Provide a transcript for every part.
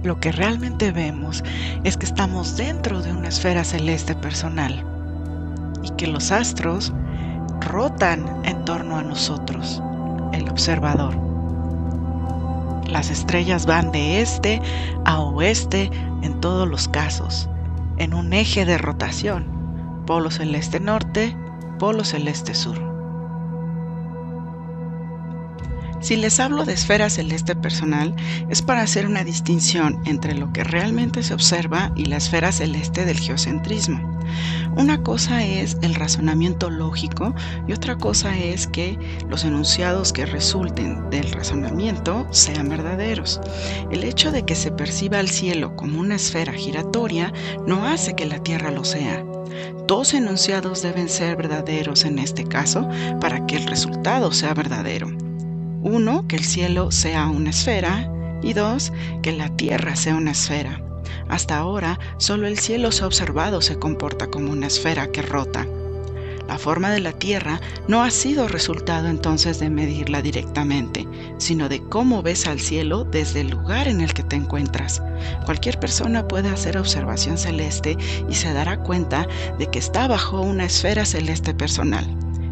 Lo que realmente vemos es que estamos dentro de una esfera celeste personal y que los astros rotan en torno a nosotros, el observador. Las estrellas van de este a oeste en todos los casos, en un eje de rotación, polo celeste norte, polo celeste sur. Si les hablo de esfera celeste personal, es para hacer una distinción entre lo que realmente se observa y la esfera celeste del geocentrismo. Una cosa es el razonamiento lógico y otra cosa es que los enunciados que resulten del razonamiento sean verdaderos. El hecho de que se perciba el cielo como una esfera giratoria no hace que la Tierra lo sea. Dos enunciados deben ser verdaderos en este caso para que el resultado sea verdadero. Uno, que el cielo sea una esfera, y dos, que la Tierra sea una esfera. Hasta ahora, solo el cielo se ha observado se comporta como una esfera que rota. La forma de la Tierra no ha sido resultado entonces de medirla directamente, sino de cómo ves al cielo desde el lugar en el que te encuentras. Cualquier persona puede hacer observación celeste y se dará cuenta de que está bajo una esfera celeste personal,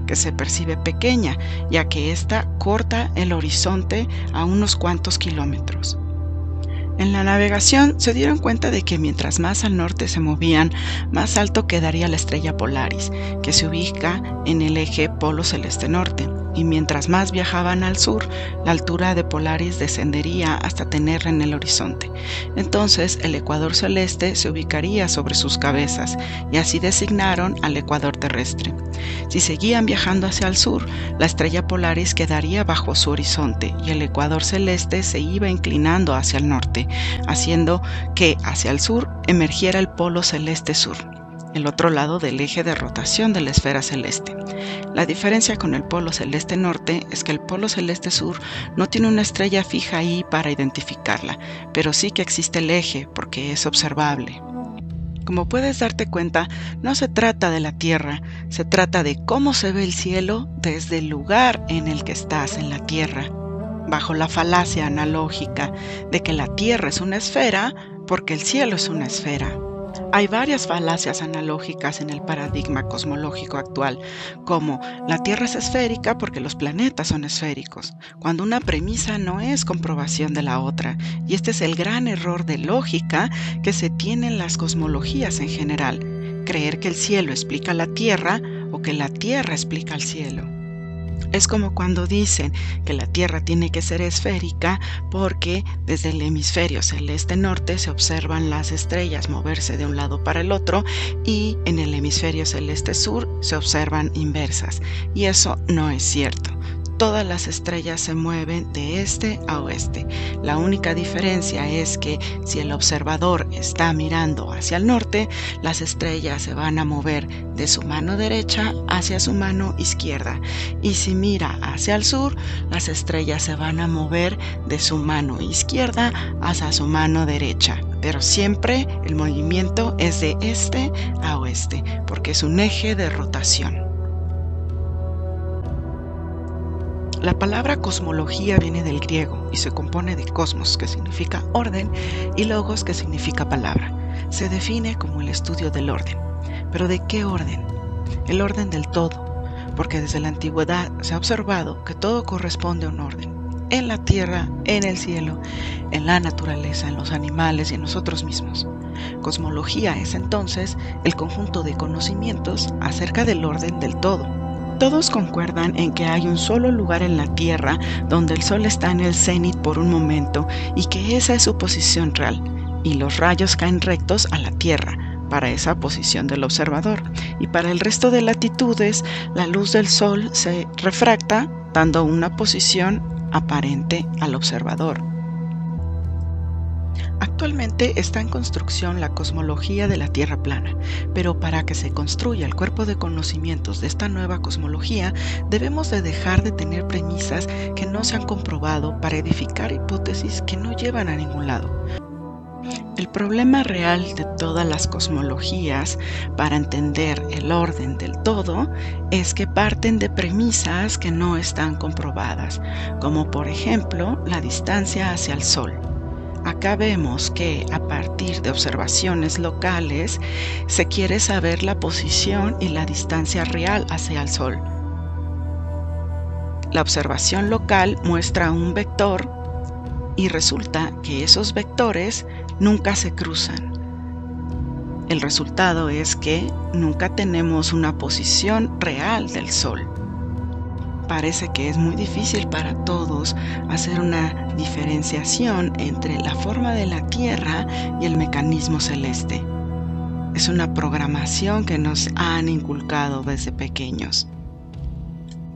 que se percibe pequeña, ya que ésta corta el horizonte a unos cuantos kilómetros. En la navegación se dieron cuenta de que mientras más al norte se movían, más alto quedaría la estrella Polaris, que se ubica en el eje polo celeste norte, y mientras más viajaban al sur, la altura de Polaris descendería hasta tenerla en el horizonte. Entonces el ecuador celeste se ubicaría sobre sus cabezas, y así designaron al ecuador terrestre. Si seguían viajando hacia el sur, la estrella Polaris quedaría bajo su horizonte, y el ecuador celeste se iba inclinando hacia el norte, haciendo que hacia el sur emergiera el polo celeste sur, el otro lado del eje de rotación de la esfera celeste. La diferencia con el polo celeste norte es que el polo celeste sur no tiene una estrella fija ahí para identificarla, pero sí que existe el eje porque es observable. Como puedes darte cuenta, no se trata de la Tierra, se trata de cómo se ve el cielo desde el lugar en el que estás en la Tierra, bajo la falacia analógica de que la Tierra es una esfera porque el cielo es una esfera. Hay varias falacias analógicas en el paradigma cosmológico actual, como la Tierra es esférica porque los planetas son esféricos, cuando una premisa no es comprobación de la otra, y este es el gran error de lógica que se tiene en las cosmologías en general, creer que el cielo explica la Tierra o que la Tierra explica el cielo. Es como cuando dicen que la Tierra tiene que ser esférica porque desde el hemisferio celeste norte se observan las estrellas moverse de un lado para el otro y en el hemisferio celeste sur se observan inversas. Y eso no es cierto. Todas las estrellas se mueven de este a oeste. La única diferencia es que si el observador está mirando hacia el norte, las estrellas se van a mover de su mano derecha hacia su mano izquierda. Y si mira hacia el sur, las estrellas se van a mover de su mano izquierda hacia su mano derecha. Pero siempre el movimiento es de este a oeste, porque es un eje de rotación. La palabra cosmología viene del griego y se compone de cosmos, que significa orden, y logos, que significa palabra. Se define como el estudio del orden. ¿Pero de qué orden? El orden del todo, porque desde la antigüedad se ha observado que todo corresponde a un orden. En la tierra, en el cielo, en la naturaleza, en los animales y en nosotros mismos. Cosmología es entonces el conjunto de conocimientos acerca del orden del todo. Todos concuerdan en que hay un solo lugar en la Tierra donde el Sol está en el cenit por un momento y que esa es su posición real, y los rayos caen rectos a la Tierra para esa posición del observador, y para el resto de latitudes la luz del Sol se refracta dando una posición aparente al observador. Actualmente está en construcción la cosmología de la Tierra plana, pero para que se construya el cuerpo de conocimientos de esta nueva cosmología, debemos de dejar de tener premisas que no se han comprobado para edificar hipótesis que no llevan a ningún lado. El problema real de todas las cosmologías para entender el orden del todo es que parten de premisas que no están comprobadas, como por ejemplo la distancia hacia el Sol. Acá vemos que a partir de observaciones locales se quiere saber la posición y la distancia real hacia el Sol. La observación local muestra un vector y resulta que esos vectores nunca se cruzan. El resultado es que nunca tenemos una posición real del Sol. Parece que es muy difícil para todos hacer una diferenciación entre la forma de la Tierra y el mecanismo celeste. Es una programación que nos han inculcado desde pequeños,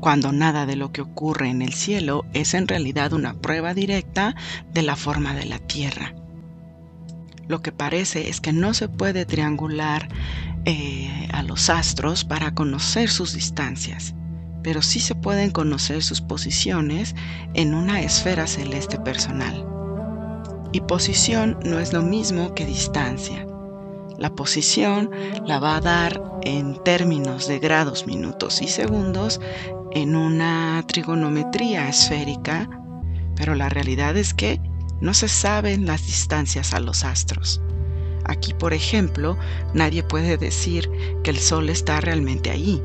cuando nada de lo que ocurre en el cielo es en realidad una prueba directa de la forma de la Tierra. Lo que parece es que no se puede triangular a los astros para conocer sus distancias, pero sí se pueden conocer sus posiciones en una esfera celeste personal. Y posición no es lo mismo que distancia. La posición la va a dar en términos de grados, minutos y segundos en una trigonometría esférica, pero la realidad es que no se saben las distancias a los astros. Aquí, por ejemplo, nadie puede decir que el Sol está realmente ahí.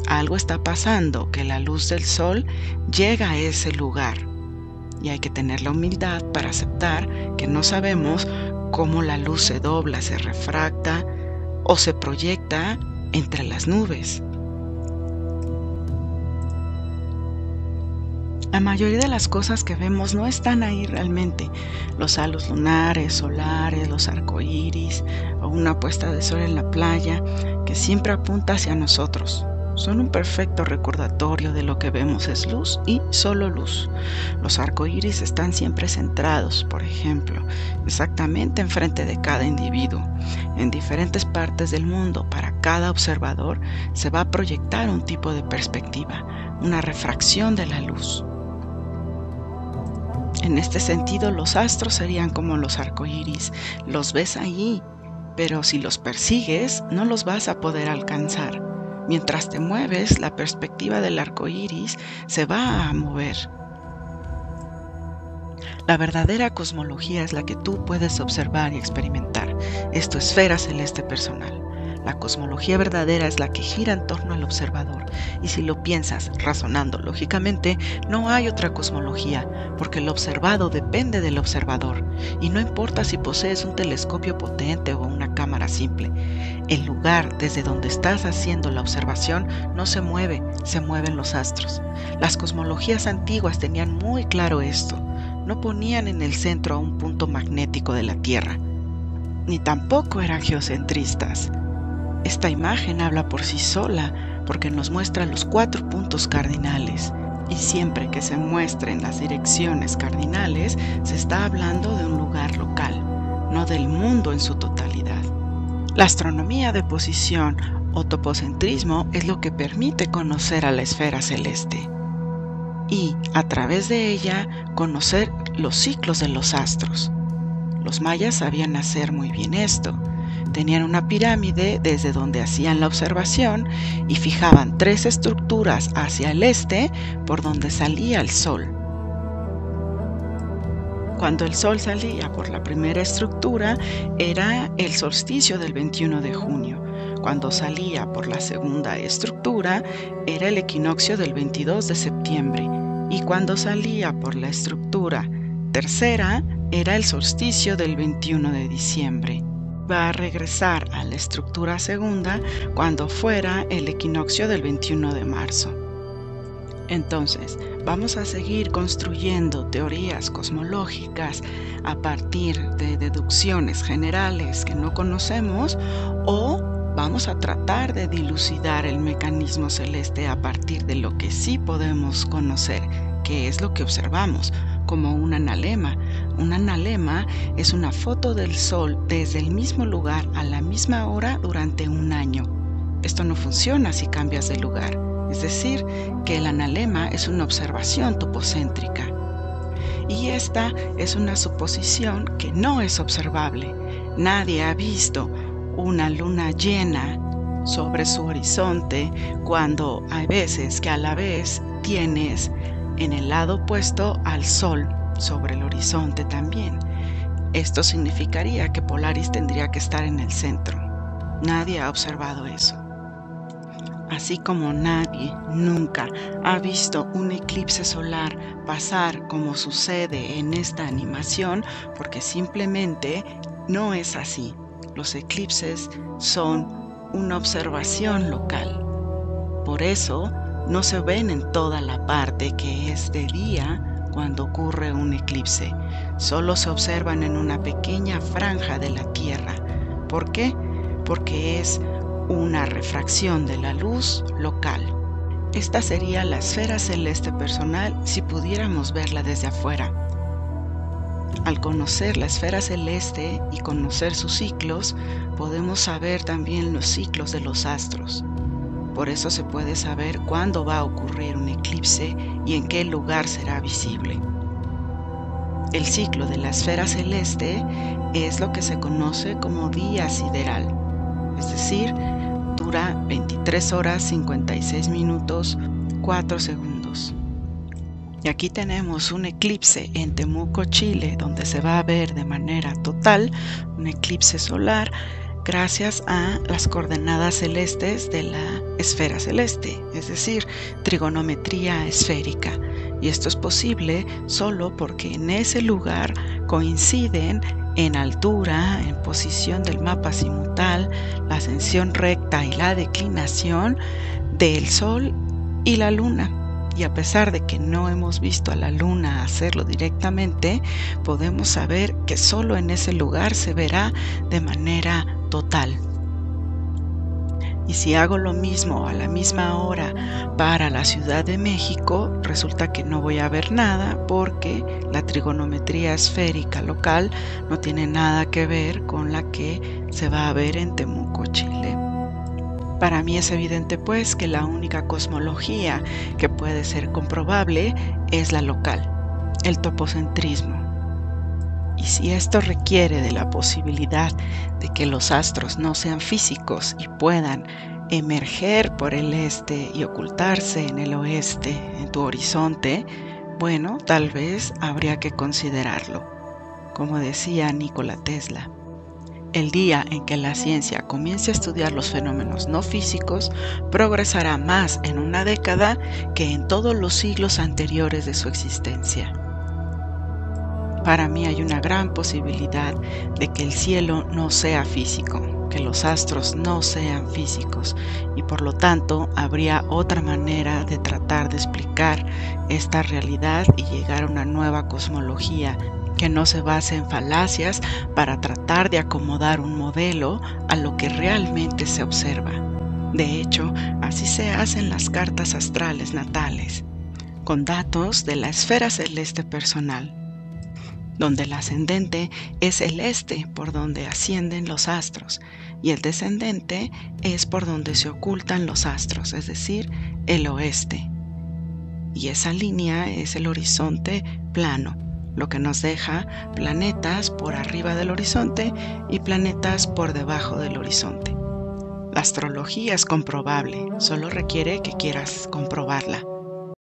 Algo está pasando, que la luz del Sol llega a ese lugar. Y hay que tener la humildad para aceptar que no sabemos cómo la luz se dobla, se refracta o se proyecta entre las nubes. La mayoría de las cosas que vemos no están ahí realmente. Los halos lunares, solares, los arcoíris o una puesta de sol en la playa que siempre apunta hacia nosotros. Son un perfecto recordatorio de lo que vemos es luz y solo luz. Los arcoíris están siempre centrados, por ejemplo, exactamente enfrente de cada individuo. En diferentes partes del mundo, para cada observador, se va a proyectar un tipo de perspectiva, una refracción de la luz. En este sentido, los astros serían como los arcoíris. Los ves ahí, pero si los persigues, no los vas a poder alcanzar. Mientras te mueves, la perspectiva del arco iris se va a mover. La verdadera cosmología es la que tú puedes observar y experimentar. Es tu esfera celeste personal. La cosmología verdadera es la que gira en torno al observador. Y si lo piensas razonando lógicamente, no hay otra cosmología, porque el observado depende del observador. Y no importa si posees un telescopio potente o una cámara simple. El lugar desde donde estás haciendo la observación no se mueve, se mueven los astros. Las cosmologías antiguas tenían muy claro esto. No ponían en el centro a un punto magnético de la Tierra, ni tampoco eran geocentristas. Esta imagen habla por sí sola porque nos muestra los 4 puntos cardinales, y siempre que se muestren las direcciones cardinales se está hablando de un lugar local, no del mundo en su totalidad. La astronomía de posición o topocentrismo es lo que permite conocer a la esfera celeste y, a través de ella, conocer los ciclos de los astros. Los mayas sabían hacer muy bien esto. Tenían una pirámide desde donde hacían la observación y fijaban 3 estructuras hacia el este por donde salía el sol. Cuando el sol salía por la primera estructura era el solsticio del 21 de junio. Cuando salía por la segunda estructura era el equinoccio del 22 de septiembre. Y cuando salía por la estructura tercera era el solsticio del 21 de diciembre. Va a regresar a la estructura segunda cuando fuera el equinoccio del 21 de marzo. Entonces, vamos a seguir construyendo teorías cosmológicas a partir de deducciones generales que no conocemos, o vamos a tratar de dilucidar el mecanismo celeste a partir de lo que sí podemos conocer, que es lo que observamos, como un analema. Un analema es una foto del Sol desde el mismo lugar a la misma hora durante un año. Esto no funciona si cambias de lugar. Es decir, que el analema es una observación topocéntrica. Y esta es una suposición que no es observable. Nadie ha visto una luna llena sobre su horizonte cuando hay veces que a la vez tienes en el lado opuesto al Sol sobre el horizonte también. Esto significaría que Polaris tendría que estar en el centro. Nadie ha observado eso. Así como nadie nunca ha visto un eclipse solar pasar como sucede en esta animación, porque simplemente no es así. Los eclipses son una observación local. Por eso no se ven en toda la parte que es de día cuando ocurre un eclipse. Solo se observan en una pequeña franja de la Tierra. ¿Por qué? Porque es una refracción de la luz local. Esta sería la esfera celeste personal si pudiéramos verla desde afuera. Al conocer la esfera celeste y conocer sus ciclos, podemos saber también los ciclos de los astros. Por eso se puede saber cuándo va a ocurrir un eclipse y en qué lugar será visible. El ciclo de la esfera celeste es lo que se conoce como día sideral, es decir, dura 23 horas 56 minutos 4 segundos. Y aquí tenemos un eclipse en Temuco, Chile, donde se va a ver de manera total un eclipse solar gracias a las coordenadas celestes de la esfera celeste, es decir, trigonometría esférica. Y esto es posible solo porque en ese lugar coinciden en altura, en posición del mapa azimutal, la ascensión recta y la declinación del Sol y la Luna. Y a pesar de que no hemos visto a la Luna hacerlo directamente, podemos saber que solo en ese lugar se verá de manera total. Y si hago lo mismo a la misma hora para la Ciudad de México, resulta que no voy a ver nada porque la trigonometría esférica local no tiene nada que ver con la que se va a ver en Temuco, Chile. Para mí es evidente pues que la única cosmología que puede ser comprobable es la local, el topocentrismo. Y si esto requiere de la posibilidad de que los astros no sean físicos y puedan emerger por el este y ocultarse en el oeste, en tu horizonte, bueno, tal vez habría que considerarlo. Como decía Nikola Tesla, el día en que la ciencia comience a estudiar los fenómenos no físicos, progresará más en una década que en todos los siglos anteriores de su existencia. Para mí hay una gran posibilidad de que el cielo no sea físico, que los astros no sean físicos, y por lo tanto habría otra manera de tratar de explicar esta realidad y llegar a una nueva cosmología que no se base en falacias para tratar de acomodar un modelo a lo que realmente se observa. De hecho, así se hacen las cartas astrales natales, con datos de la esfera celeste personal, donde el ascendente es el este por donde ascienden los astros y el descendente es por donde se ocultan los astros, es decir, el oeste. Y esa línea es el horizonte plano, lo que nos deja planetas por arriba del horizonte y planetas por debajo del horizonte. La astrología es comprobable, solo requiere que quieras comprobarla.